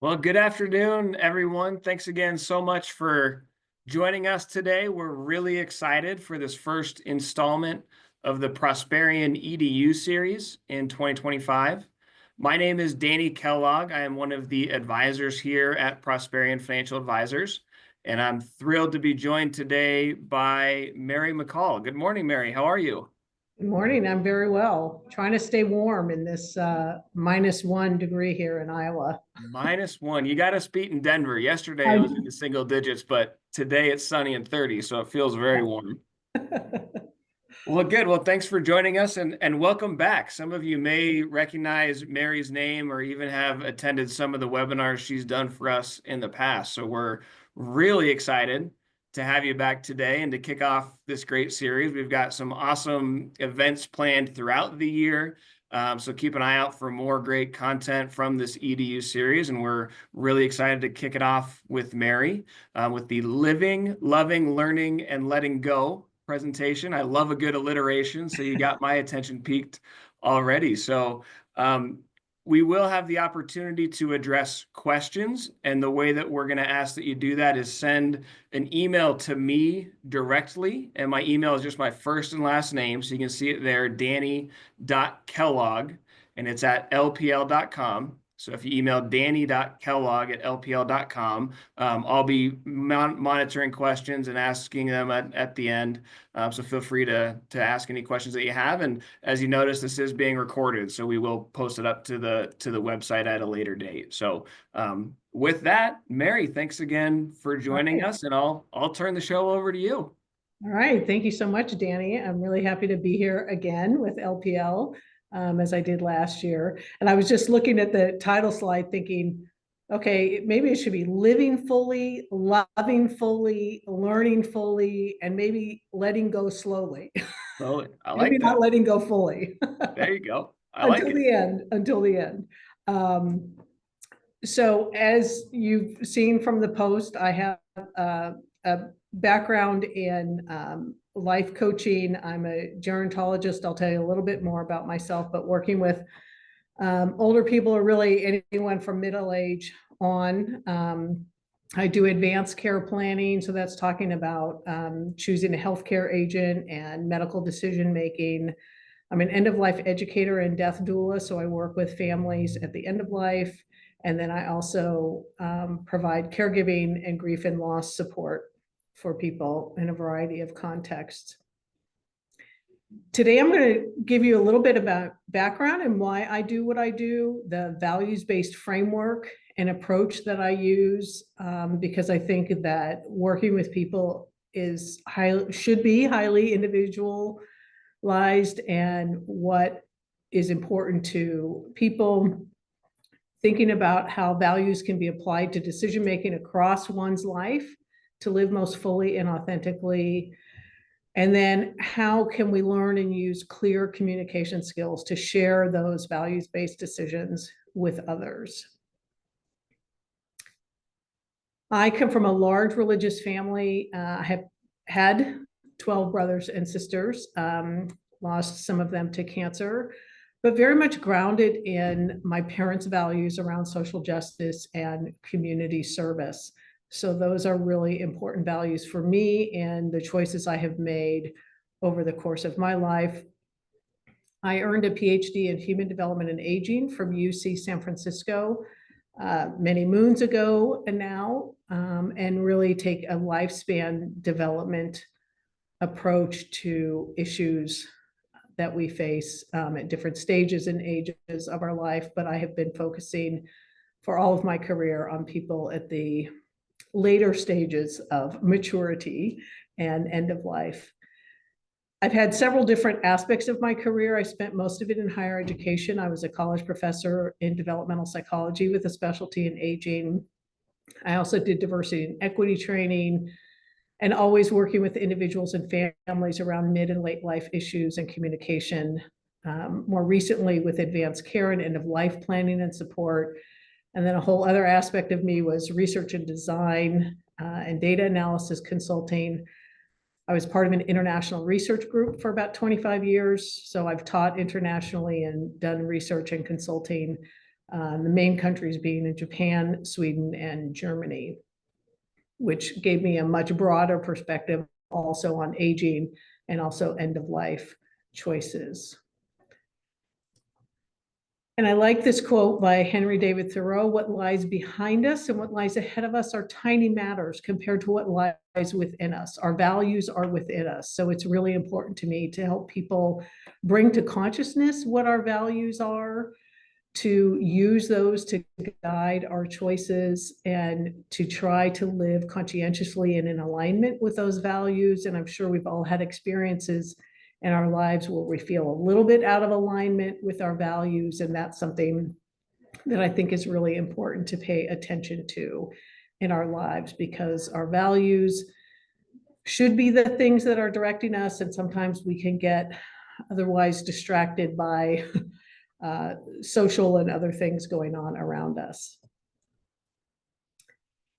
Well, good afternoon, everyone. Thanks again so much for joining us today. We're really excited for this first installment of the Prosperion EDU series in 2025. My name is Danny Kellogg. I am one of the advisors here at Prosperion Financial Advisors, and I'm thrilled to be joined today by Mary McCall. Good morning, Mary. How are you? Good morning. I'm very well. Trying to stay warm in this -1 degree here in Iowa. -1. You got us beat in Denver. Yesterday it I was in the single digits, but today it's sunny and 30, so it feels very warm. Well, good. Well, thanks for joining us and welcome back. Some of you may recognize Mary's name or even have attended some of the webinars she's done for us in the past. So we're really excited to have you back today and to kick off this great series. We've got some awesome events planned throughout the year. So keep an eye out for more great content from this EDU series. And we're really excited to kick it off with Mary with the Living, Loving, Learning, and Letting Go presentation. I love a good alliteration, so you got my attention peaked already. So we will have the opportunity to address questions, and the way that we're going to ask that you do that is send an email to me directly, and my email is just my first and last name, so you can see it there, danny.kellogg, and it's at lpl.com. So if you email danny.kellogg@lpl.com, I'll be monitoring questions and asking them at the end. So feel free to ask any questions that you have. And as you notice, this is being recorded, so we will post it up to the website at a later date. So with that, Mary, thanks again for joining us, and I'll turn the show over to you. All right. Thank you so much, Danny. I'm really happy to be here again with LPL. As I did last year. And I was just looking at the title slide thinking, okay, maybe it should be living fully, loving fully, learning fully, and maybe letting go slowly. Well, I like Maybe that. not letting go fully. There you go. I like it. Until the end. So as you've seen from the post, I have a background in life coaching. I'm a gerontologist. I'll tell you a little bit more about myself, but working with older people, or really anyone from middle age on. I do advanced care planning. So that's talking about choosing a healthcare agent and medical decision making. I'm an end-of-life educator and death doula. So I work with families at the end of life. And then I also provide caregiving and grief and loss support for people in a variety of contexts. Today, I'm going to give you a little bit about background and why I do what I do, the values-based framework and approach that I use, because I think that working with people should be highly individualized, and what is important to people, thinking about how values can be applied to decision-making across one's life to live most fully and authentically. And then how can we learn and use clear communication skills to share those values-based decisions with others. I come from a large religious family. I have had 12 brothers and sisters, lost some of them to cancer, but very much grounded in my parents' values around social justice and community service. So those are really important values for me and the choices I have made over the course of my life. I earned a PhD in human development and aging from UC San Francisco many moons ago now, and really take a lifespan development approach to issues that we face at different stages and ages of our life. But I have been focusing for all of my career on people at the later stages of maturity and end of life. I've had several different aspects of my career. I spent most of it in higher education. I was a college professor in developmental psychology with a specialty in aging. I also did diversity and equity training, and always working with individuals and families around mid and late life issues and communication. More recently with advanced care and end of life planning and support. And then a whole other aspect of me was research and design and data analysis consulting I was part of an international research group for about 25 years. So I've taught internationally and done research and consulting, the main countries being in Japan, Sweden, and Germany, which gave me a much broader perspective also on aging and also end of life choices. And I like this quote by Henry David Thoreau: "What lies behind us and what lies ahead of us are tiny matters compared to what lies within us. Our values are within us." So it's really important to me to help people bring to consciousness what our values are, to use those to guide our choices, and to try to live conscientiously and in alignment with those values. And I'm sure we've all had experiences in our lives where we feel a little bit out of alignment with our values. And that's something that I think is really important to pay attention to in our lives, because our values should be the things that are directing us. And sometimes we can get otherwise distracted by social and other things going on around us.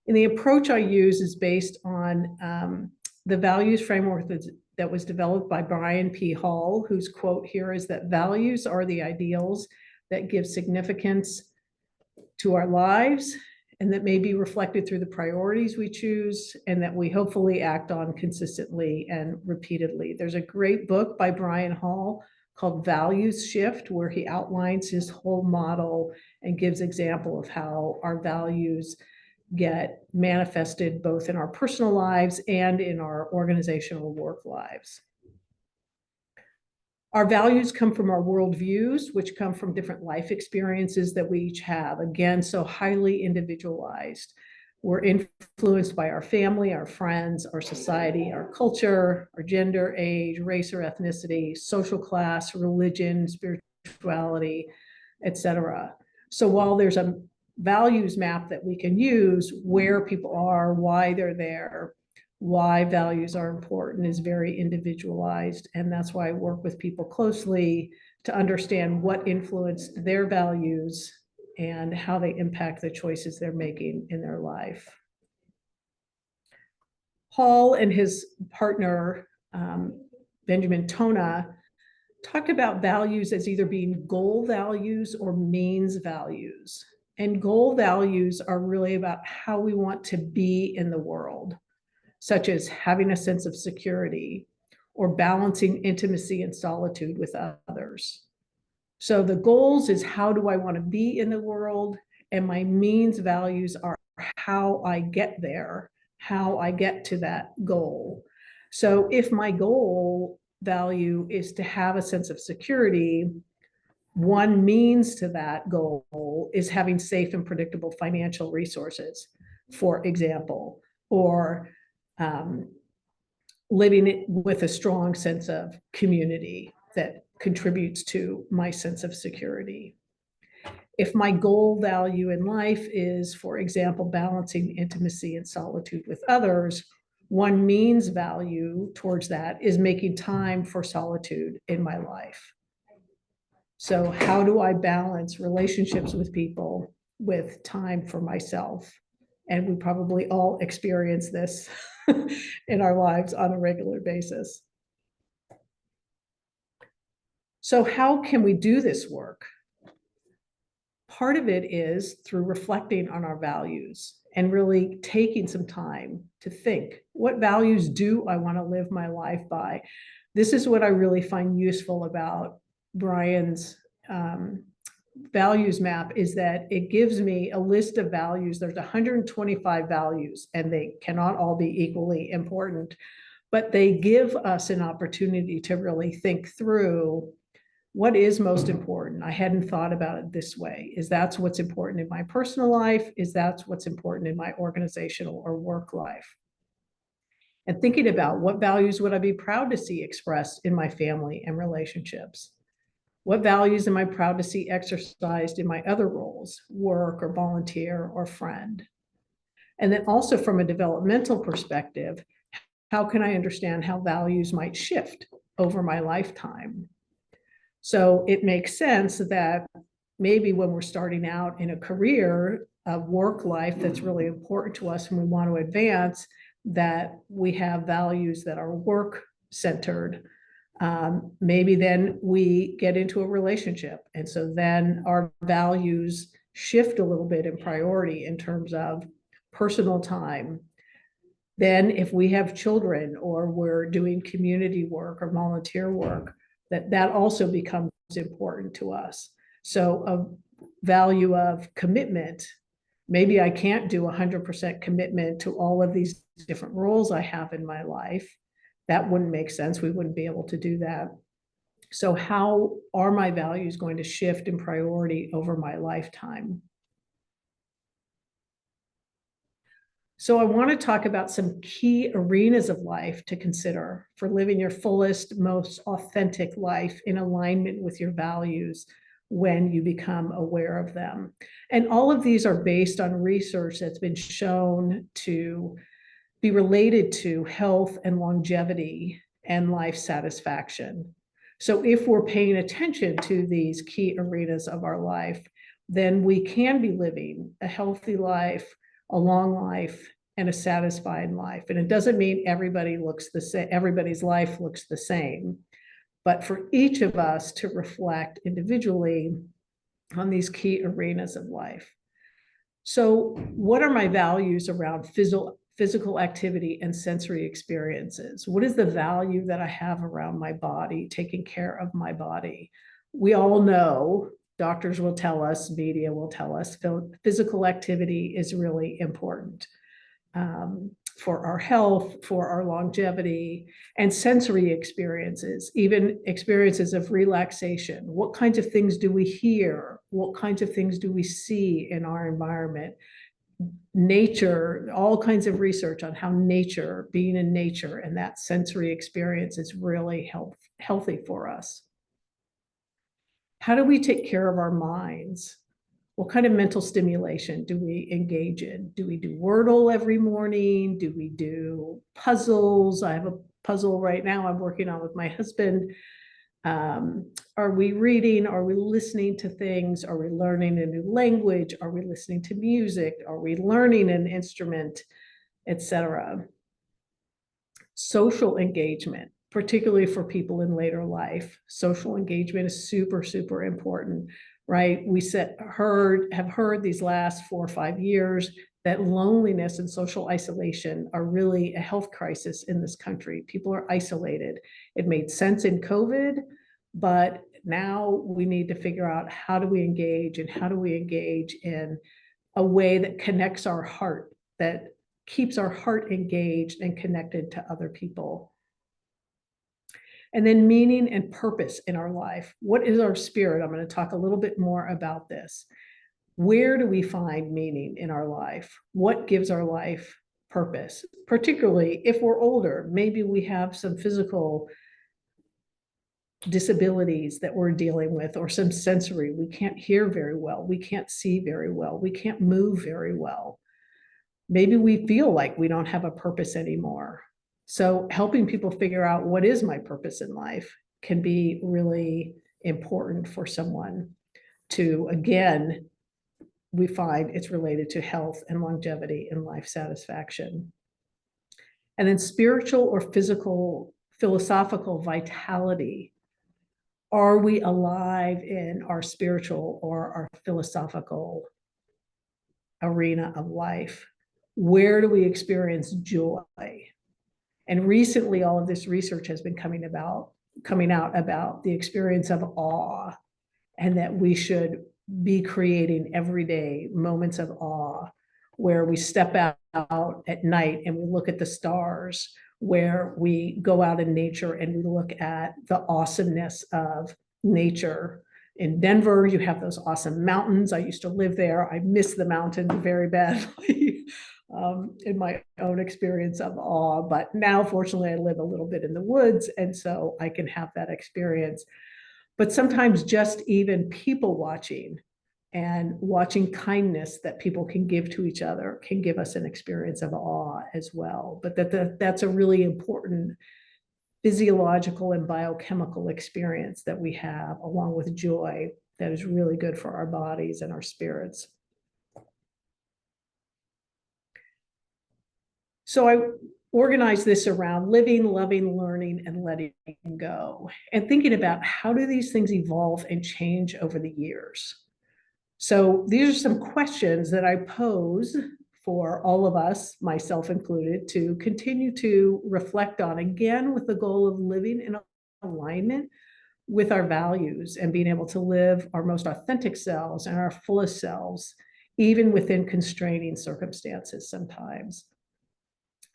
And the approach I use is based on the values framework that was developed by Brian P. Hall, whose quote here is that values are the ideals that give significance to our lives and that may be reflected through the priorities we choose and that we hopefully act on consistently and repeatedly. There's a great book by Brian Hall called Values Shift, where he outlines his whole model and gives example of how our values get manifested both in our personal lives and in our organizational work lives. Our values come from our worldviews, which come from different life experiences that we each have. Again, so highly individualized. We're influenced by our family, our friends, our society, our culture, our gender, age, race or ethnicity, social class, religion, spirituality, etc. So while there's a values map that we can use, where people are, why they're there, why values are important is very individualized. And that's why I work with people closely to understand what influenced their values and how they impact the choices they're making in their life. Hall and his partner, Benjamin Tona, talked about values as either being goal values or means values. And goal values are really about how we want to be in the world, such as having a sense of security or balancing intimacy and solitude with others. So the goals is how do I want to be in the world, and my means values are how I get there, how I get to that goal. So if my goal value is to have a sense of security, one means to that goal is having safe and predictable financial resources, for example, or living with a strong sense of community that contributes to my sense of security. If my goal value in life is, for example, balancing intimacy and solitude with others, one means value towards that is making time for solitude in my life. So how do I balance relationships with people with time for myself? And we probably all experience this in our lives on a regular basis. So how can we do this work? Part of it is through reflecting on our values and really taking some time to think, what values do I want to live my life by? This is what I really find useful about Brian's values map, is that it gives me a list of values. There's 125 values, and they cannot all be equally important, but they give us an opportunity to really think through what is most important. I hadn't thought about it this way. Is that what's important in my personal life? Is that what's important in my organizational or work life? And thinking about what values would I be proud to see expressed in my family and relationships? What values am I proud to see exercised in my other roles, work or volunteer or friend? And then also from a developmental perspective, how can I understand how values might shift over my lifetime? So it makes sense that maybe when we're starting out in a career, a work life that's really important to us and we want to advance, that we have values that are work centered. Maybe then we get into a relationship. And so then our values shift a little bit in priority in terms of personal time. Then if we have children or we're doing community work or volunteer work, that also becomes important to us. So a value of commitment, maybe I can't do 100% commitment to all of these different roles I have in my life. That wouldn't make sense. We wouldn't be able to do that. So how are my values going to shift in priority over my lifetime? So I want to talk about some key arenas of life to consider for living your fullest, most authentic life in alignment with your values when you become aware of them. And all of these are based on research that's been shown to be related to health and longevity and life satisfaction. So if we're paying attention to these key arenas of our life, then we can be living a healthy life, a long life, and a satisfied life. And it doesn't mean everybody looks the same, everybody's life looks the same, but for each of us to reflect individually on these key arenas of life. So what are my values around physical activity and sensory experiences? What is the value that I have around my body, taking care of my body? We all know, doctors will tell us, media will tell us, physical activity is really important for our health, for our longevity, and sensory experiences, even experiences of relaxation. What kinds of things do we hear? What kinds of things do we see in our environment? Nature, all kinds of research on how nature, being in nature, and that sensory experience is really healthy for us. How do we take care of our minds? What kind of mental stimulation do we engage in? Do we do Wordle every morning? Do we do puzzles? I have a puzzle right now I'm working on with my husband. Are we reading? Are we listening to things? Are we learning a new language? Are we listening to music? Are we learning an instrument, etc.? Social engagement, particularly for people in later life. Social engagement is super, super important, right? We have heard these last 4 or 5 years that loneliness and social isolation are really a health crisis in this country. People are isolated. It made sense in COVID, but now we need to figure out how do we engage, and how do we engage in a way that connects our heart, that keeps our heart engaged and connected to other people. And then meaning and purpose in our life. What is our spirit? I'm going to talk a little bit more about this. Where do we find meaning in our life? What gives our life purpose? Particularly if we're older, maybe we have some physical disabilities that we're dealing with, or some sensory. We can't hear very well. We can't see very well. We can't move very well. Maybe we feel like we don't have a purpose anymore. So helping people figure out what is my purpose in life can be really important for someone to, again, we find it's related to health and longevity and life satisfaction. And then spiritual or physical, philosophical vitality. Are we alive in our spiritual or our philosophical arena of life? Where do we experience joy? And recently, all of this research has been coming out about the experience of awe, and that we should be creating everyday moments of awe where we step out at night and we look at the stars, where we go out in nature and we look at the awesomeness of nature. In Denver, you have those awesome mountains. I used to live there. I miss the mountains very badly in my own experience of awe. But now, fortunately, I live a little bit in the woods, and so I can have that experience. But sometimes just even people watching and watching kindness that people can give to each other can give us an experience of awe as well. But that's a really important physiological and biochemical experience that we have, along with joy, that is really good for our bodies and our spirits. So I organize this around living, loving, learning, and letting go, and thinking about how do these things evolve and change over the years. So these are some questions that I pose for all of us, myself included, to continue to reflect on, again, with the goal of living in alignment with our values and being able to live our most authentic selves and our fullest selves, even within constraining circumstances sometimes.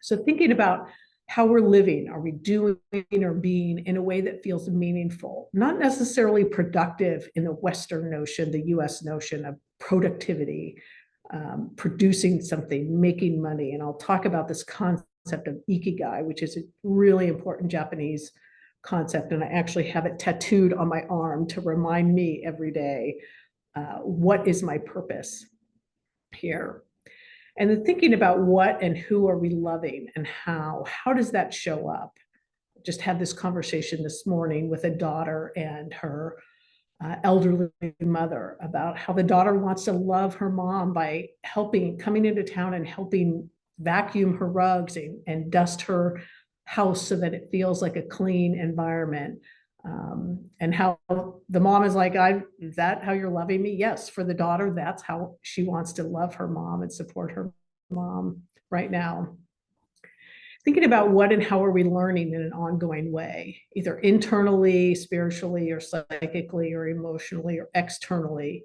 So thinking about how we're living, are we doing or being in a way that feels meaningful, not necessarily productive in the Western notion, the US notion of productivity, producing something, making money. And I'll talk about this concept of ikigai, which is a really important Japanese concept. And I actually have it tattooed on my arm to remind me every day, what is my purpose here? And then thinking about what and who are we loving and how does that show up? Just had this conversation this morning with a daughter and her elderly mother about how the daughter wants to love her mom by coming into town and helping vacuum her rugs and dust her house so that it feels like a clean environment. And how the mom is like, is that how you're loving me? Yes, for the daughter, that's how she wants to love her mom and support her mom right now. Thinking about what and how are we learning in an ongoing way, either internally, spiritually, or psychically, or emotionally, or externally,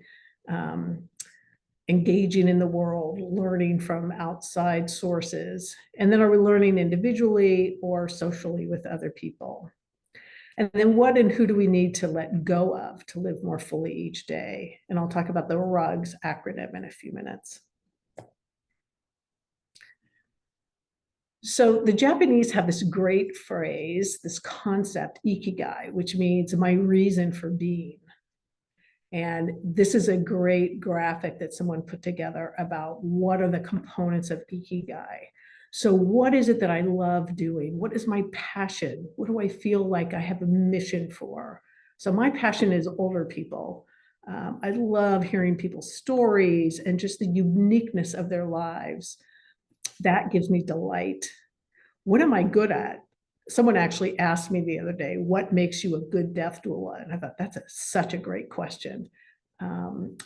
engaging in the world, learning from outside sources. And then are we learning individually or socially with other people? And then what and who do we need to let go of to live more fully each day? And I'll talk about the RUGS acronym in a few minutes. So the Japanese have this great phrase, this concept, ikigai, which means my reason for being. And this is a great graphic that someone put together about what are the components of ikigai. So what is it that I love doing? What is my passion? What do I feel like I have a mission for? So my passion is older people. I love hearing people's stories and just the uniqueness of their lives. That gives me delight. What am I good at? Someone actually asked me the other day, what makes you a good death doula? And I thought that's such a great question,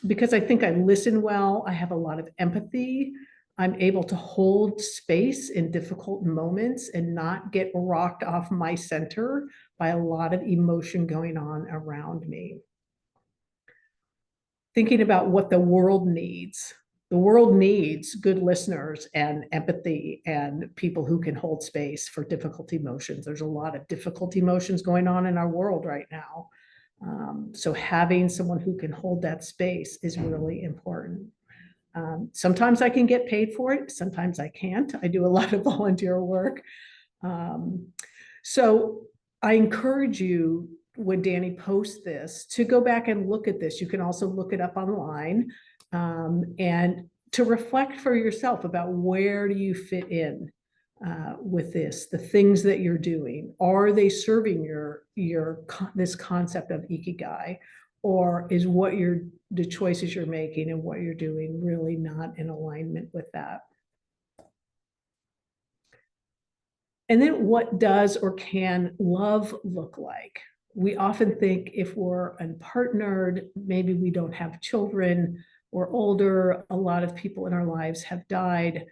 because I think I listen well. I have a lot of empathy. I'm able to hold space in difficult moments and not get rocked off my center by a lot of emotion going on around me. Thinking about what the world needs. The world needs good listeners and empathy and people who can hold space for difficult emotions. There's a lot of difficult emotions going on in our world right now. So having someone who can hold that space is really important. Sometimes I can get paid for it. Sometimes I can't. I do a lot of volunteer work. So I encourage you, when Danny posts this, to go back and look at this. You can also look it up online, and to reflect for yourself about where do you fit in with this, the things that you're doing. Are they serving this concept of ikigai, or is the choices you're making and what you're doing really not in alignment with that? And then what does or can love look like? We often think if we're unpartnered, maybe we don't have children, we're older, a lot of people in our lives have died.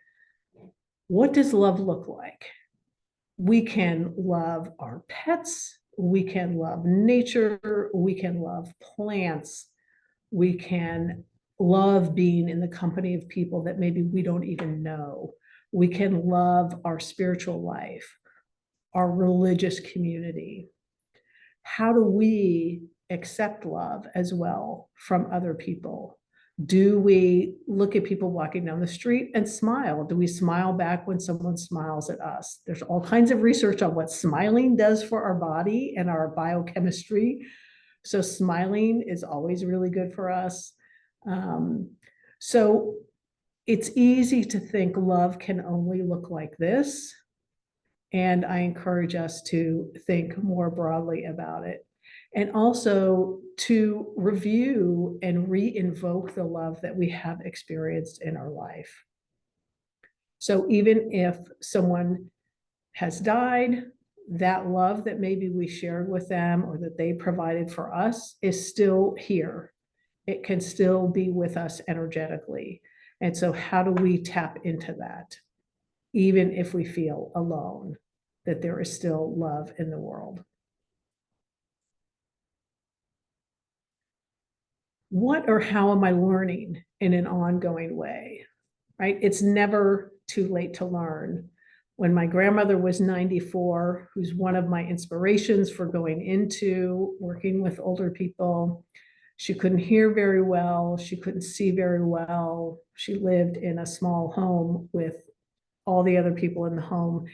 What does love look like? We can love our pets, we can love nature, we can love plants, we can love being in the company of people that maybe we don't even know. We can love our spiritual life, our religious community. How do we accept love as well from other people? Do we look at people walking down the street and smile? Do we smile back when someone smiles at us? There's all kinds of research on what smiling does for our body and our biochemistry. So smiling is always really good for us. So it's easy to think love can only look like this. And I encourage us to think more broadly about it. And also to review and re-invoke the love that we have experienced in our life. So even if someone has died, that love that maybe we shared with them or that they provided for us is still here. It can still be with us energetically. And so how do we tap into that? Even if we feel alone, that there is still love in the world. What or how am I learning in an ongoing way, right? It's never too late to learn. When my grandmother was 94, who's one of my inspirations for going into working with older people, she couldn't hear very well. She couldn't see very well. She lived in a small home with all the other people in the home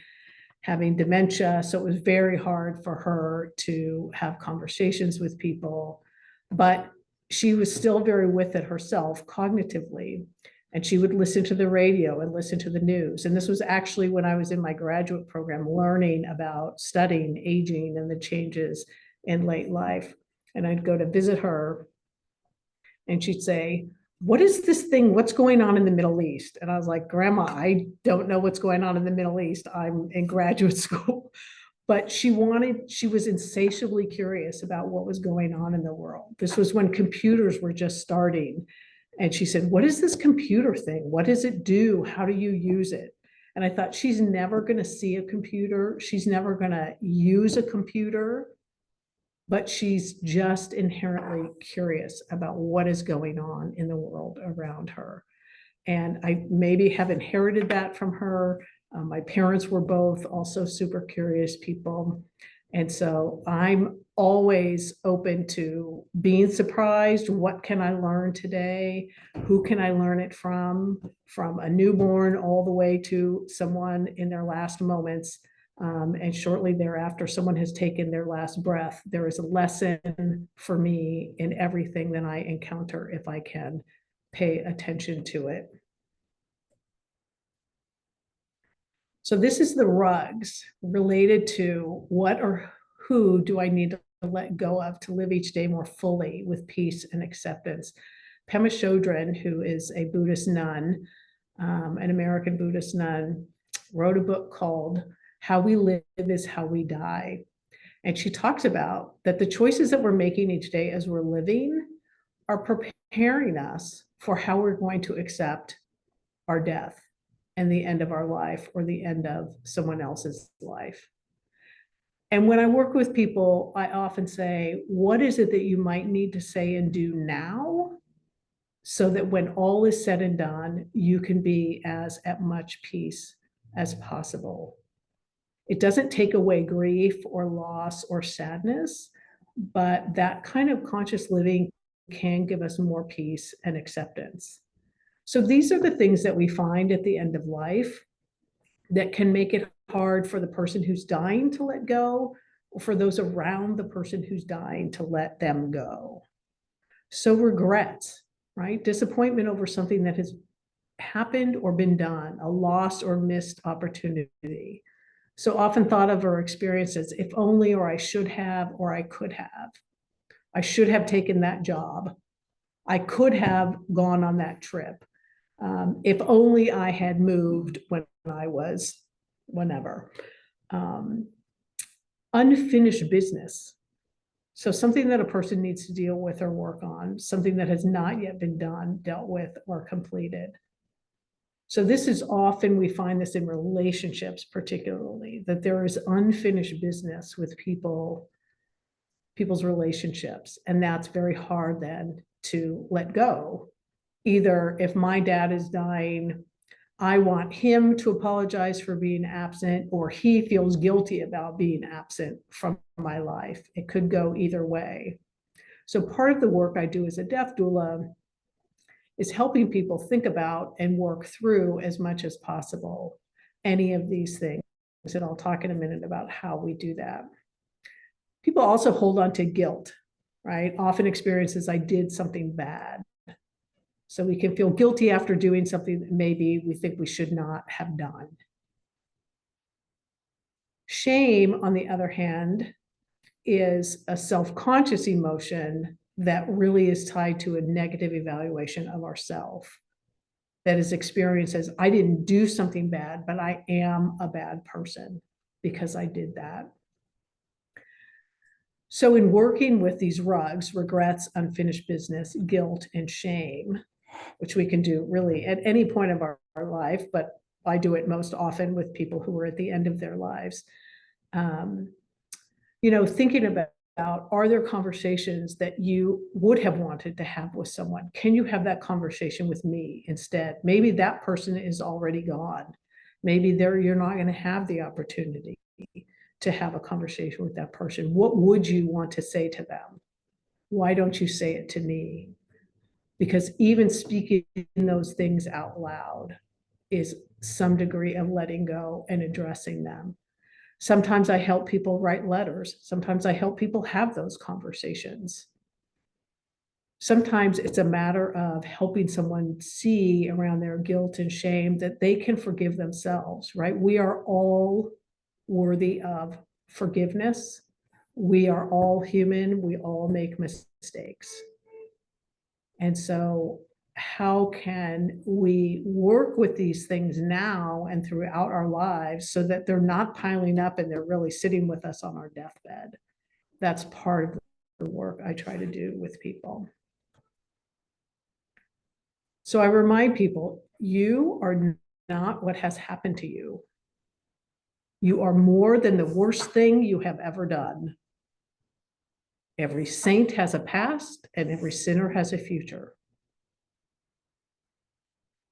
having dementia. So it was very hard for her to have conversations with people, but she was still very with it herself cognitively. And she would listen to the radio and listen to the news. And this was actually when I was in my graduate program, learning about studying aging and the changes in late life. And I'd go to visit her and she'd say, what is this thing? What's going on in the Middle East? And I was like, Grandma, I don't know what's going on in the Middle East. I'm in graduate school. But she was insatiably curious about what was going on in the world. This was when computers were just starting. And she said, what is this computer thing? What does it do? How do you use it? And I thought, she's never going to see a computer. She's never going to use a computer, but she's just inherently curious about what is going on in the world around her. And I maybe have inherited that from her. My parents were both also super curious people. And so I'm always open to being surprised. What can I learn today? Who can I learn it from a newborn all the way to someone in their last moments. And shortly thereafter, someone has taken their last breath. There is a lesson for me in everything that I encounter if I can pay attention to it. So this is the rugs related to what or who do I need to let go of to live each day more fully with peace and acceptance. Pema Chodron, who is a Buddhist nun, an American Buddhist nun, wrote a book called How We Live is How We Die. And she talks about that the choices that we're making each day as we're living are preparing us for how we're going to accept our death and the end of our life or the end of someone else's life. And when I work with people, I often say, what is it that you might need to say and do now so that when all is said and done, you can be as at much peace as possible? It doesn't take away grief or loss or sadness, but that kind of conscious living can give us more peace and acceptance. So these are the things that we find at the end of life that can make it hard for the person who's dying to let go, or for those around the person who's dying to let them go. So regrets, right? Disappointment over something that has happened or been done, a lost or missed opportunity. So often thought of or experienced as if only, or I should have, or I could have. I should have taken that job. I could have gone on that trip. If only I had moved when I was whenever. Unfinished business. So something that a person needs to deal with or work on, something that has not yet been done, dealt with, or completed. So this is often, we find this in relationships particularly, that there is unfinished business with people's relationships. And that's very hard then to let go. Either if my dad is dying, I want him to apologize for being absent, or he feels guilty about being absent from my life. It could go either way. So part of the work I do as a death doula is helping people think about and work through as much as possible any of these things. And I'll talk in a minute about how we do that. People also hold on to guilt, right? Often experiences I did something bad. So we can feel guilty after doing something that maybe we think we should not have done. Shame, on the other hand, is a self-conscious emotion that really is tied to a negative evaluation of ourselves. that is experienced as I didn't do something bad, but I am a bad person because I did that. So in working with these rugs, regrets, unfinished business, guilt, and shame, which we can do really at any point of our life, but I do it most often with people who are at the end of their lives. Thinking about, are there conversations that you would have wanted to have with someone? Can you have that conversation with me instead? Maybe that person is already gone. Maybe you're not going to have the opportunity to have a conversation with that person. What would you want to say to them? Why don't you say it to me? Because even speaking those things out loud is some degree of letting go and addressing them. Sometimes I help people write letters. Sometimes I help people have those conversations. Sometimes it's a matter of helping someone see around their guilt and shame that they can forgive themselves, right? We are all worthy of forgiveness. We are all human. We all make mistakes. And so how can we work with these things now and throughout our lives so that they're not piling up and they're really sitting with us on our deathbed? That's part of the work I try to do with people. So I remind people, you are not what has happened to you. You are more than the worst thing you have ever done. Every saint has a past and every sinner has a future.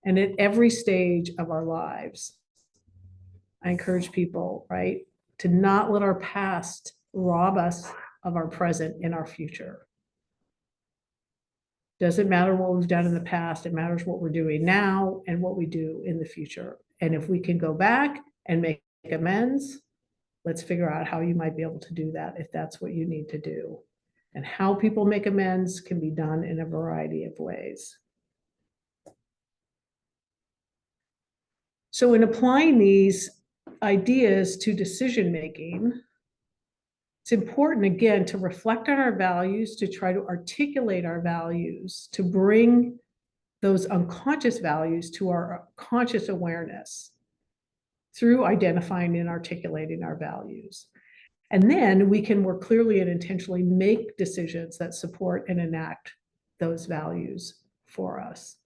And at every stage of our lives, I encourage people, right, to not let our past rob us of our present and our future. Doesn't matter what we've done in the past, it matters what we're doing now and what we do in the future. And if we can go back and make amends, let's figure out how you might be able to do that if that's what you need to do. And how people make amends can be done in a variety of ways. So in applying these ideas to decision making, it's important, again, to reflect on our values, to try to articulate our values, to bring those unconscious values to our conscious awareness through identifying and articulating our values. And then we can more clearly and intentionally make decisions that support and enact those values for us.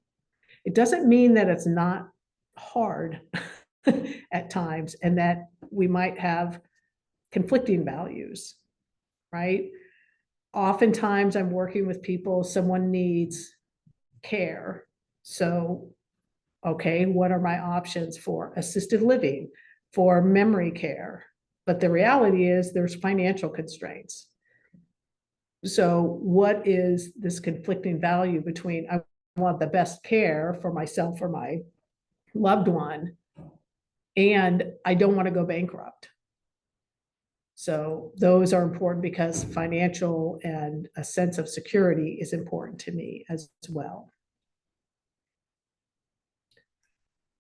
It doesn't mean that it's not hard at times and that we might have conflicting values, right? Oftentimes I'm working with people, someone needs care. So, okay, what are my options for assisted living, for memory care? But the reality is there's financial constraints. So what is this conflicting value between I want the best care for myself or my loved one, and I don't want to go bankrupt? So those are important because financial and a sense of security is important to me as well.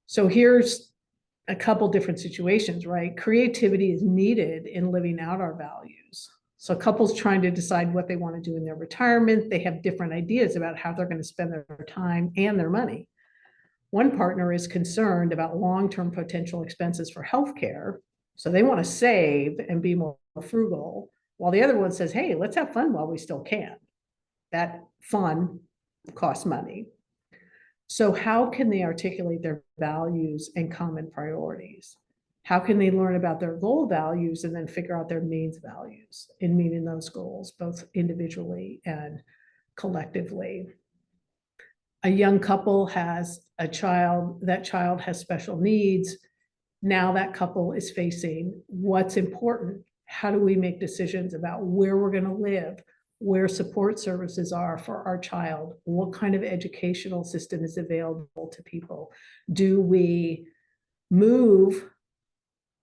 So here's a couple different situations, right? Creativity is needed in living out our values. So couples trying to decide what they want to do in their retirement, they have different ideas about how they're going to spend their time and their money. One partner is concerned about long-term potential expenses for healthcare, so they want to save and be more frugal, while the other one says, hey, let's have fun while we still can. That fun costs money. So how can they articulate their values and common priorities? How can they learn about their goal values and then figure out their means values in meeting those goals, both individually and collectively? A young couple has a child, that child has special needs. Now that couple is facing what's important. How do we make decisions about where we're going to live, where support services are for our child, what kind of educational system is available to people? Do we move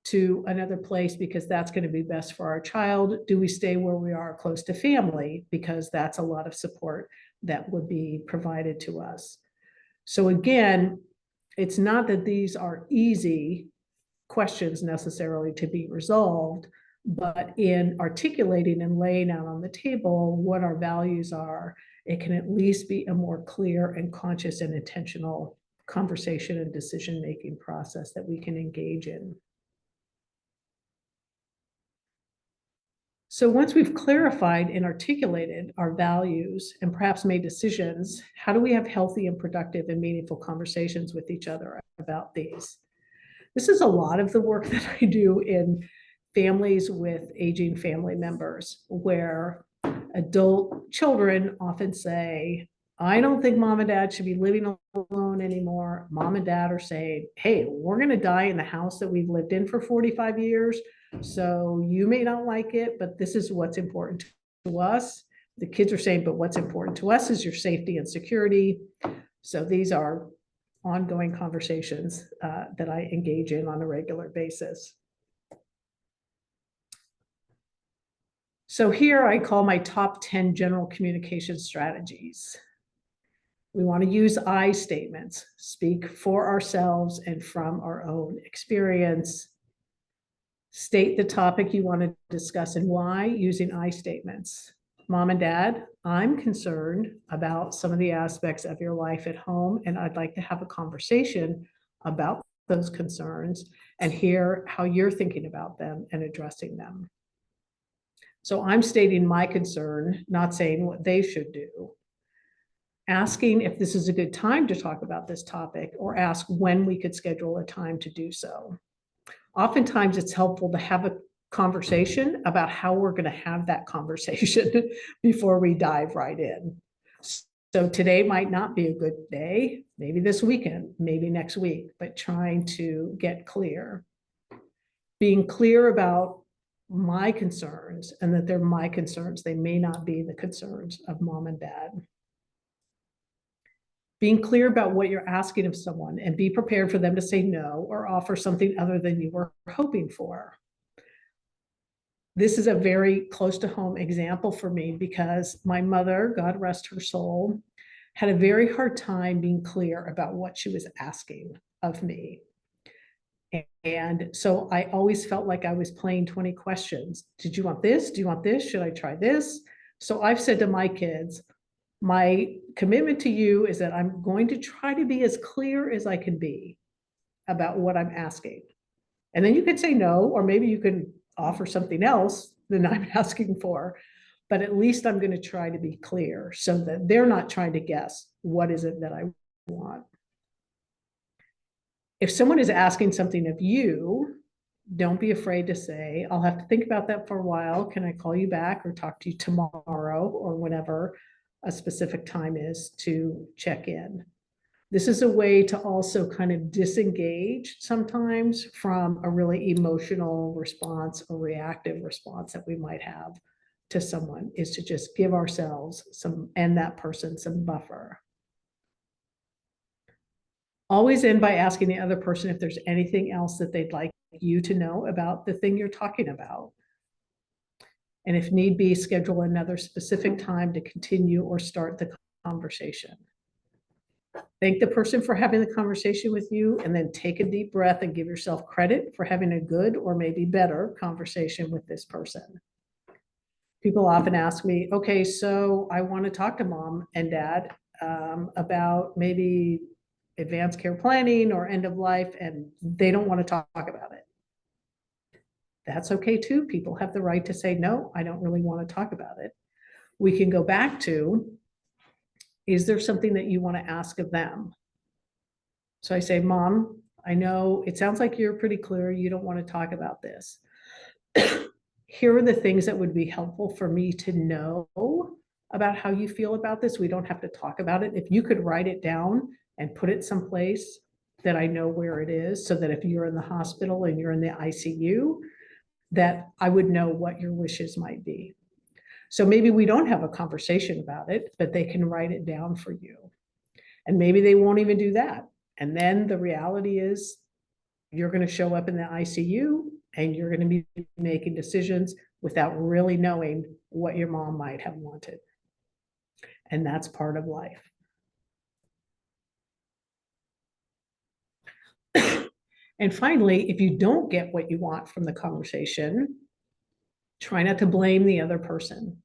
to another place because that's going to be best for our child? Do we stay where we are close to family because that's a lot of support that would be provided to us? So again, it's not that these are easy questions necessarily to be resolved, but in articulating and laying out on the table what our values are, it can at least be a more clear and conscious and intentional conversation and decision-making process that we can engage in. So once we've clarified and articulated our values and perhaps made decisions, how do we have healthy and productive and meaningful conversations with each other about these? This is a lot of the work that I do in families with aging family members, where adult children often say, I don't think mom and dad should be living alone anymore. Mom and dad are saying, hey, we're going to die in the house that we've lived in for 45 years. So you may not like it, but this is what's important to us. The kids are saying, but what's important to us is your safety and security. So these are ongoing conversations that I engage in on a regular basis. So here I call my top 10 general communication strategies. We want to use I statements, speak for ourselves and from our own experience. State the topic you want to discuss and why using I statements. Mom and dad, I'm concerned about some of the aspects of your life at home, and I'd like to have a conversation about those concerns and hear how you're thinking about them and addressing them. So I'm stating my concern, not saying what they should do. Asking if this is a good time to talk about this topic, or ask when we could schedule a time to do so. Oftentimes it's helpful to have a conversation about how we're going to have that conversation before we dive right in. So today might not be a good day, maybe this weekend, maybe next week, but trying to get clear. Being clear about my concerns and that they're my concerns, they may not be the concerns of mom and dad. Being clear about what you're asking of someone and be prepared for them to say no or offer something other than you were hoping for. This is a very close to home example for me because my mother, God rest her soul, had a very hard time being clear about what she was asking of me. And so I always felt like I was playing 20 questions. Did you want this? Do you want this? Should I try this? So I've said to my kids, my commitment to you is that I'm going to try to be as clear as I can be about what I'm asking. And then you could say no, or maybe you can offer something else than I'm asking for, but at least I'm going to try to be clear so that they're not trying to guess what is it that I want. If someone is asking something of you, don't be afraid to say, I'll have to think about that for a while. Can I call you back or talk to you tomorrow or whenever a specific time is to check in? This is a way to also kind of disengage sometimes from a really emotional response or reactive response that we might have to someone, is to just give ourselves some and that person some buffer. Always end by asking the other person if there's anything else that they'd like you to know about the thing you're talking about. And if need be, schedule another specific time to continue or start the conversation. Thank the person for having the conversation with you, and then take a deep breath and give yourself credit for having a good or maybe better conversation with this person. People often ask me, okay, so I want to talk to mom and dad about maybe advanced care planning or end of life, and they don't want to talk about it. That's okay too. People have the right to say, no, I don't really want to talk about it. We can go back to, is there something that you want to ask of them? So I say, Mom, I know it sounds like you're pretty clear. You don't want to talk about this. Here are the things that would be helpful for me to know about how you feel about this. We don't have to talk about it. If you could write it down and put it someplace that I know where it is, so that if you're in the hospital and you're in the ICU, that I would know what your wishes might be. So maybe we don't have a conversation about it, but they can write it down for you. And maybe they won't even do that. And then the reality is you're going to show up in the ICU and you're going to be making decisions without really knowing what your mom might have wanted. And that's part of life. And finally, if you don't get what you want from the conversation, try not to blame the other person.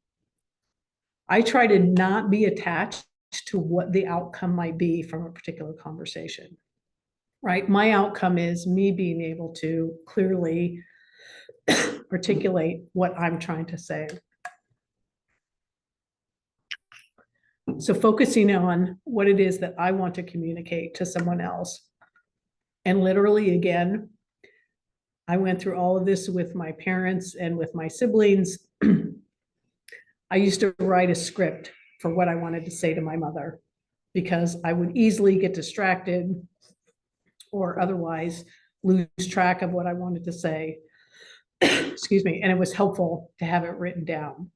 I try to not be attached to what the outcome might be from a particular conversation, right? My outcome is me being able to clearly articulate what I'm trying to say. So focusing on what it is that I want to communicate to someone else. And literally, again, I went through all of this with my parents and with my siblings. I used to write a script for what I wanted to say to my mother because I would easily get distracted or otherwise lose track of what I wanted to say. Excuse me. And it was helpful to have it written down.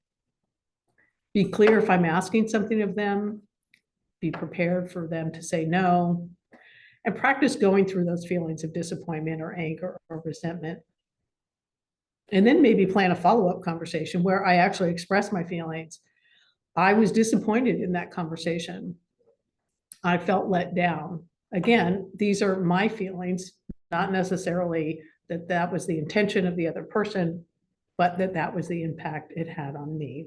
Be clear if I'm asking something of them, be prepared for them to say no, and practice going through those feelings of disappointment or anger or resentment. And then maybe plan a follow-up conversation where I actually express my feelings. I was disappointed in that conversation. I felt let down. Again, these are my feelings, not necessarily that that was the intention of the other person, but that that was the impact it had on me.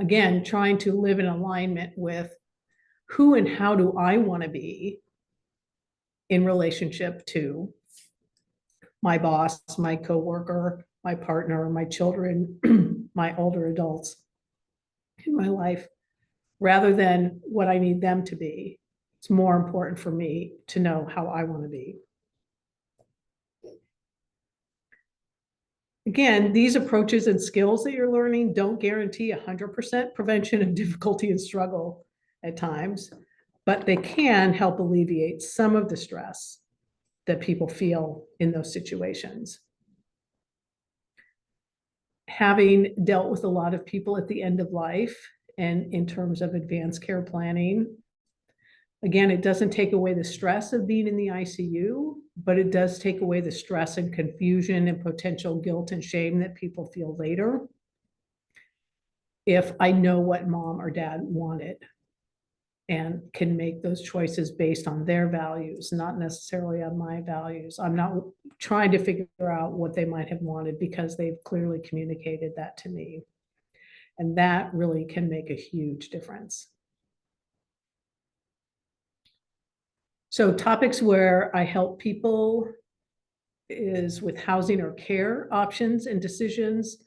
Again, trying to live in alignment with who and how do I want to be in relationship to my boss, my coworker, my partner, my children, my older adults in my life, rather than what I need them to be. It's more important for me to know how I want to be. Again, these approaches and skills that you're learning don't guarantee 100% prevention of difficulty and struggle at times, but they can help alleviate some of the stress that people feel in those situations. Having dealt with a lot of people at the end of life and in terms of advanced care planning, again, it doesn't take away the stress of being in the ICU, but it does take away the stress and confusion and potential guilt and shame that people feel later if I know what mom or dad wanted and can make those choices based on their values, not necessarily on my values. I'm not trying to figure out what they might have wanted because they've clearly communicated that to me. And that really can make a huge difference. So topics where I help people is with housing or care options and decisions,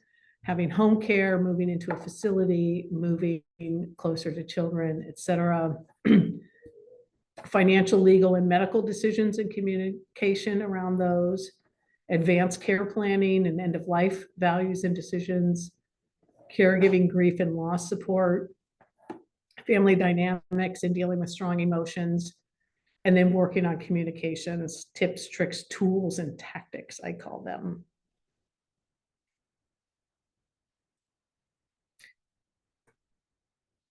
having home care, moving into a facility, moving closer to children, et cetera. Financial, legal, and medical decisions and communication around those, advanced care planning and end-of-life values and decisions, caregiving, grief, and loss support, family dynamics and dealing with strong emotions, and then working on communications, tips, tricks, tools, and tactics, I call them.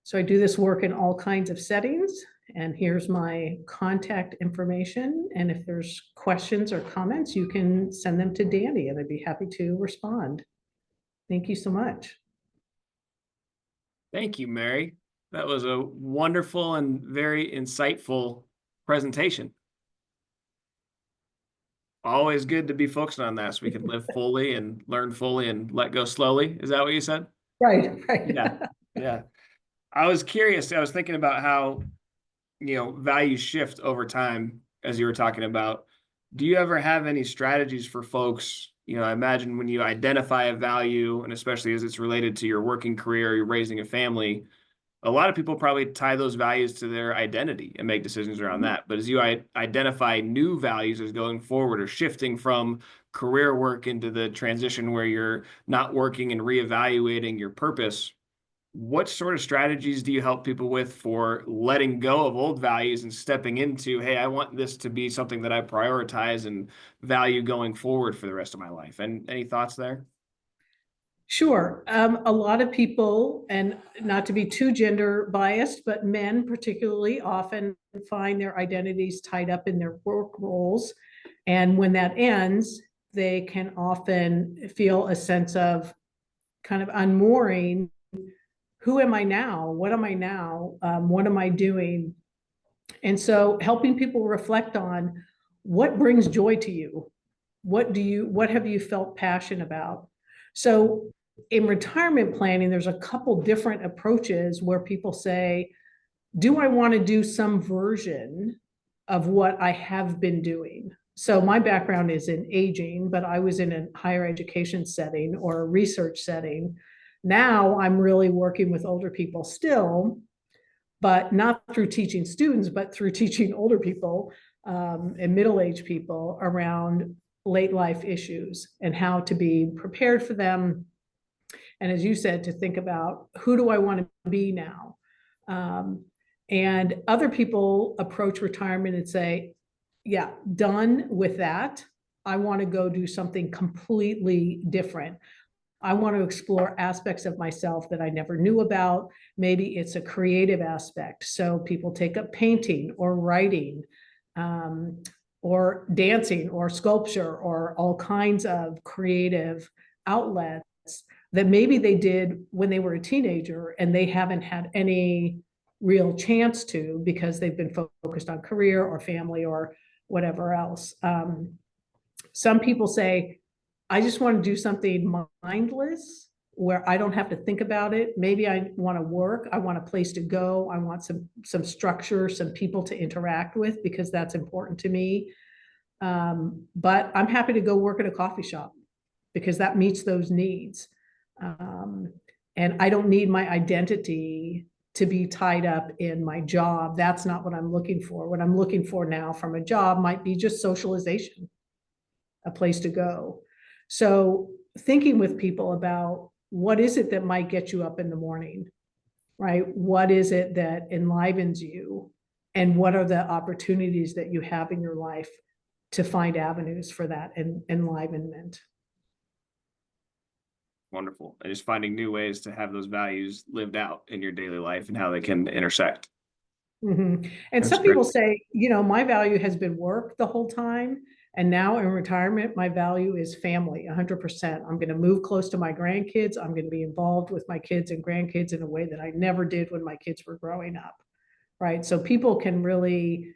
So I do this work in all kinds of settings, and here's my contact information. And if there's questions or comments, you can send them to Danny, and I'd be happy to respond. Thank you so much. Thank you, Mary. That was a wonderful and very insightful presentation. Always good to be focused on that so we can live fully and learn fully and let go slowly. Is that what you said? Right, right. Yeah, yeah. I was curious. I was thinking about how, values shift over time, as you were talking about. Do you ever have any strategies for folks? I imagine when you identify a value, and especially as it's related to your working career, you're raising a family, a lot of people probably tie those values to their identity and make decisions around that. But as you identify new values as going forward or shifting from career work into the transition where you're not working and reevaluating your purpose, what sort of strategies do you help people with for letting go of old values and stepping into, hey, I want this to be something that I prioritize and value going forward for the rest of my life? And any thoughts there? Sure. A lot of people, and not to be too gender biased, but men particularly often find their identities tied up in their work roles. And when that ends, they can often feel a sense of kind of unmooring. Who am I now? What am I now? What am I doing? And so helping people reflect on what brings joy to you. What have you felt passion about? So in retirement planning, there's a couple different approaches where people say, do I want to do some version of what I have been doing? So my background is in aging, but I was in a higher education setting or a research setting. Now I'm really working with older people still, but not through teaching students, but through teaching older people and middle-aged people around late life issues and how to be prepared for them. And as you said, to think about, who do I want to be now? And other people approach retirement and say, yeah, done with that. I want to go do something completely different. I want to explore aspects of myself that I never knew about. Maybe it's a creative aspect. So people take up painting or writing, or dancing or sculpture, or all kinds of creative outlets that maybe they did when they were a teenager and they haven't had any real chance to, because they've been focused on career or family or whatever else. Some people say, I just want to do something mindless where I don't have to think about it. Maybe I want to work. I want a place to go. I want some structure, some people to interact with, because that's important to me. But I'm happy to go work at a coffee shop because that meets those needs. And I don't need my identity to be tied up in my job. That's not what I'm looking for. What I'm looking for now from a job might be just socialization, a place to go. So thinking with people about, what is it that might get you up in the morning, right? What is it that enlivens you? And what are the opportunities that you have in your life to find avenues for that enlivenment? Wonderful. And just finding new ways to have those values lived out in your daily life and how they can intersect. Mm-hmm. And That's some great. people say, my value has been work the whole time. And now in retirement, my value is family, 100%. I'm going to move close to my grandkids. I'm going to be involved with my kids and grandkids in a way that I never did when my kids were growing up, right? So people can really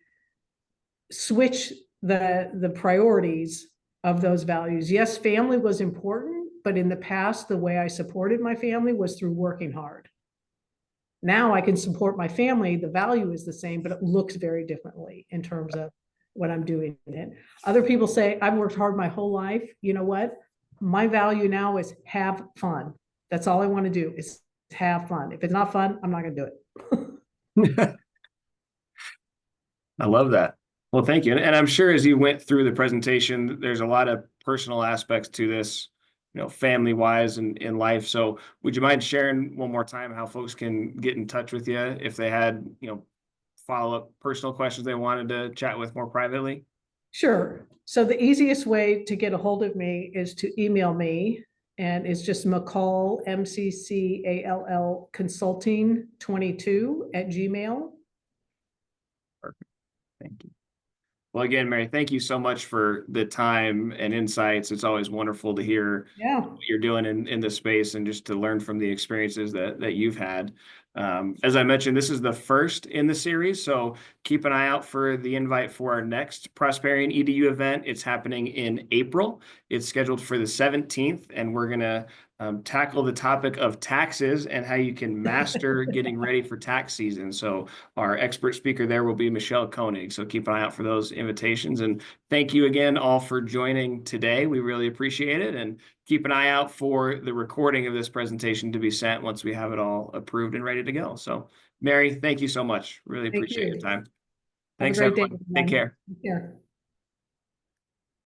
switch the priorities of those values. Yes, family was important, but in the past, the way I supported my family was through working hard. Now I can support my family. The value is the same, but it looks very differently in terms of what I'm doing in it. Other people say, I've worked hard my whole life. You know what? My value now is have fun. That's all I want to do is have fun. If it's not fun, I'm not going to do it. I love that. Well, thank you. And I'm sure as you went through the presentation, there's a lot of personal aspects to this, family wise and in life. So would you mind sharing one more time how folks can get in touch with you if they had, follow-up personal questions they wanted to chat with more privately? Sure. So the easiest way to get a hold of me is to email me, and it's just McCall, MCCALL consulting 22 at Gmail. Perfect. Thank you. Well, again, Mary, thank you so much for the time and insights. It's always wonderful to hear Yeah. what you're doing in this space and just to learn from the experiences that you've had. As I mentioned, this is the first in the series, so keep an eye out for the invite for our next Prosperion EDU event. It's happening in April. It's scheduled for the 17th, and we're going to tackle the topic of taxes and how you can master getting ready for tax season. So our expert speaker there will be Michelle Koenig. So keep an eye out for those invitations. And thank you again all for joining today. We really appreciate it. And keep an eye out for the recording of this presentation to be sent once we have it all approved and ready to go. So Mary, thank you so much. Really Thank appreciate your you. time. Have a Thanks, great day, everyone. Take everyone. care. Take care.